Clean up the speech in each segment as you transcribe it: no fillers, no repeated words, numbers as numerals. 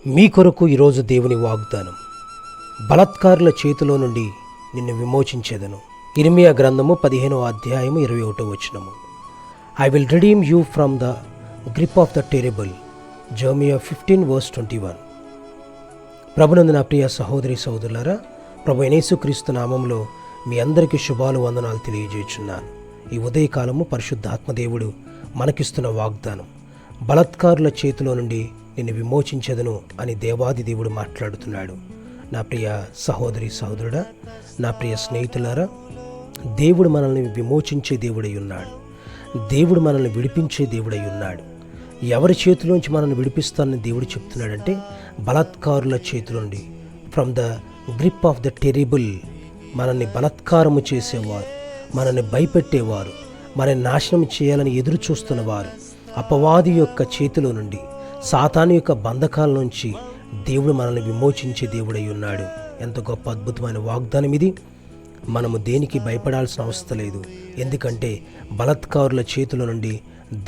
మీ కొరకు ఈరోజు దేవుని వాగ్దానం. బలాత్కారుల చేతిలో నుండి నిన్ను విమోచించేదను. ఇర్మియా గ్రంథము 15వ అధ్యాయము 21వ వచనము. I will redeem you from the grip of the terrible. Jeremiah 15:21. ప్రభునందు నా ప్రియ సహోదరి సహోదరులారా, ప్రభు యేసుక్రీస్తు నామంలో మీ అందరికీ శుభాలు వందనాలు తెలియజేస్తున్నాను. ఈ ఉదయకాలము పరిశుద్ధ ఆత్మదేవుడు మనకిస్తున్న వాగ్దానం, బలాత్కారుల చేతిలో నుండి నిన్ను విమోచించెదను అని దేవాది దేవుడు మాట్లాడుతున్నాడు. నా ప్రియ సహోదరి సహోదరుడా, నా ప్రియ స్నేహితులారా, దేవుడు మనల్ని విమోచించే దేవుడై ఉన్నాడు. దేవుడు మనల్ని విడిపించే దేవుడై ఉన్నాడు. ఎవరి చేతిలోంచి మనల్ని విడిపిస్తానని దేవుడు చెప్తున్నాడంటే, బలాత్కారుల చేతిలో నుండి, from the grip of the terrible. మనల్ని బలాత్కారము చేసేవారు, మనల్ని భయపెట్టేవారు, మనల్ని నాశనం చేయాలని ఎదురు చూస్తున్నవారు, అపవాది యొక్క చేతిలో నుండి, సాతాను యొక్క బంధకాల నుంచి దేవుడు మనల్ని విమోచించే దేవుడై ఉన్నాడు. ఎంత గొప్ప అద్భుతమైన వాగ్దానం ఇది. మనము దేనికి భయపడాల్సిన అవసరం లేదు. ఎందుకంటే బలాత్కారుల చేతుల నుండి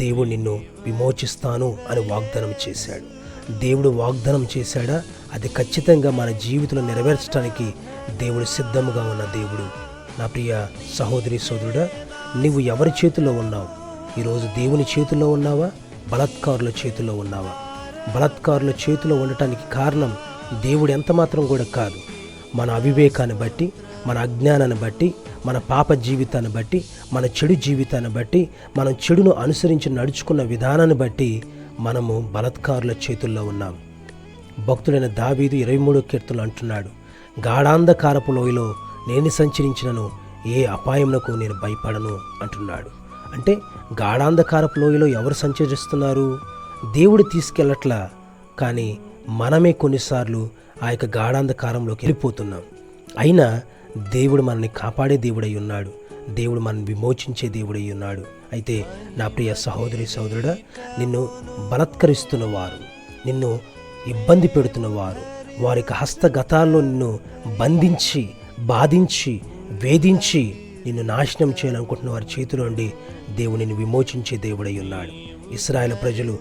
దేవుడు నిన్ను విమోచిస్తాను అని వాగ్దానం చేశాడు. దేవుడు వాగ్దానం చేశాడా, అది ఖచ్చితంగా మన జీవితంలో నెరవేర్చడానికి దేవుడు సిద్ధముగా ఉన్న దేవుడు. నా ప్రియ సహోదరి సోదరుడా, నువ్వు ఎవరి చేతిలో ఉన్నావు? ఈరోజు దేవుని చేతుల్లో ఉన్నావా, బలాత్కారుల చేతిలో ఉన్నావా? బలాత్కారుల చేతిలో ఉండటానికి కారణం దేవుడు ఎంత మాత్రం కూడా కాదు. మన అవివేకాన్ని బట్టి, మన అజ్ఞానాన్ని బట్టి, మన పాప జీవితాన్ని బట్టి, మన చెడు జీవితాన్ని బట్టి, మనం చెడును అనుసరించి నడుచుకున్న విధానాన్ని బట్టి మనము బలాత్కారుల చేతుల్లో ఉన్నాం. భక్తుడైన దావీదు 23వ కీర్తనలో అంటున్నాడు, గాఢాంధకారపు లోయలో నేను సంచరించినను ఏ అపాయమునకు నేను భయపడను అంటున్నాడు. అంటే గాఢాంధకారపు లోయలో ఎవరు సంచరిస్తున్నారు? దేవుడు తీసుకెళ్ళట్లా, కానీ మనమే కొన్నిసార్లు ఆ యొక్క గాఢాంధకారంలోకి వెళ్ళిపోతున్నాం. అయినా దేవుడు మనల్ని కాపాడే దేవుడై ఉన్నాడు. దేవుడు మనల్ని విమోచించే దేవుడై ఉన్నాడు. అయితే నా ప్రియ సహోదరి సహోదరుడా, నిన్ను బలాత్కరిస్తున్నవారు, నిన్ను ఇబ్బంది పెడుతున్నవారు, వారి హస్తగతాల్లో నిన్ను బంధించి, బాధించి, వేధించి నిన్ను నాశనం చేయాలనుకుంటున్న వారి చేతిలో నుండి దేవుడు నిన్ను విమోచించే దేవుడై ఉన్నాడు. ఇశ్రాయేలు ప్రజలు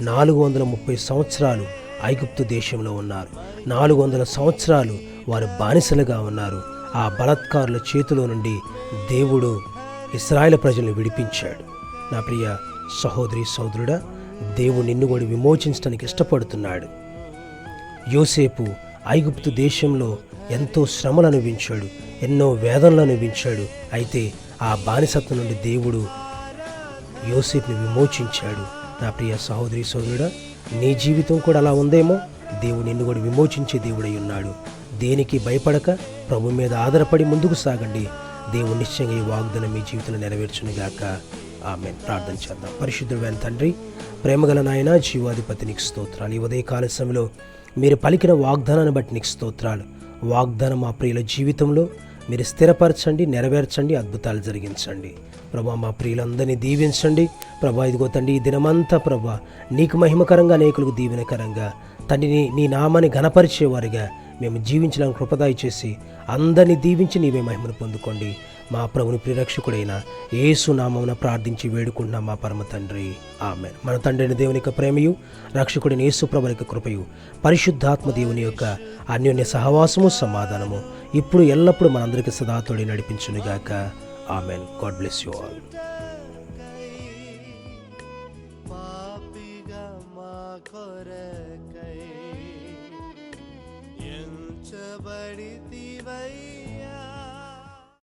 430 సంవత్సరాలు ఐగుప్తు దేశంలో ఉన్నారు. 400 సంవత్సరాలు వారు బానిసలుగా ఉన్నారు. ఆ బలాత్కారుల చేతిలో నుండి దేవుడు ఇశ్రాయేలు ప్రజలను విడిపించాడు. నా ప్రియ సహోదరి సహోదరుడా, దేవుడు నిన్ను కూడా విమోచించడానికి ఇష్టపడుతున్నాడు. యోసేపు ఐగుప్తు దేశంలో ఎంతో శ్రమలు అనుభవించాడు, ఎన్నో వేదనలు అనుభవించాడు. అయితే ఆ బానిసత్వం నుండి దేవుడు యోసేపుని విమోచించాడు. నా ప్రియ సహోదరి సహోదరుడా, నీ జీవితం కూడా అలా ఉందేమో. దేవుడు నిన్ను కూడా విమోచించే దేవుడై ఉన్నాడు. దేనికి భయపడక ప్రభు మీద ఆధారపడి ముందుకు సాగండి. దేవుడు నిశ్చయంగా ఈ వాగ్దానం మీ జీవితంలో నెరవేర్చునుగాక. ఆమేన్. ప్రార్థన చేద్దాం. పరిశుద్ధుడైన తండ్రి, ప్రేమగల నాయన, జీవాధిపతి నీకు స్తోత్రాలు. ఈ ఉదయకాల సమయంలో మీరు పలికిన వాగ్దానాన్ని బట్టి నీకు స్తోత్రాలు. వాగ్దానం మా ప్రియుల జీవితంలో మీరు స్థిరపరచండి, నెరవేర్చండి, అద్భుతాలు జరిగించండి. ప్రభా, మా ప్రియులందరినీ దీవించండి. ప్రభా, ఇదిగో తండ్రి, ఈ దినమంతా ప్రభా నీకు మహిమకరంగా, అనేకులకు దీవెనకరంగా తండ్రిని నీ నామాన్ని ఘనపరిచేవారిగా మేము జీవించడానికి కృపదాయి చేసి అందరినీ దీవించి నీవే మహిమను పొందుకోండి. మా ప్రభుని ప్రిరక్షకుడైన యేసు నామమున ప్రార్థించి వేడుకుంటున్నాం మా పరమ తండ్రి. ఆమేన్. మన తండ్రిని దేవుని యొక్క ప్రేమయు, రక్షకుడైన యేసు ప్రభుని యొక్క కృపయు, పరిశుద్ధాత్మ దేవుని యొక్క అన్యోన్య సహవాసము, సమాధానము ఇప్పుడు ఎల్లప్పుడూ మనందరికీ సదా తోడి నడిపించునుగాక. ఆమేన్. God bless you all. ఎంచబడితివై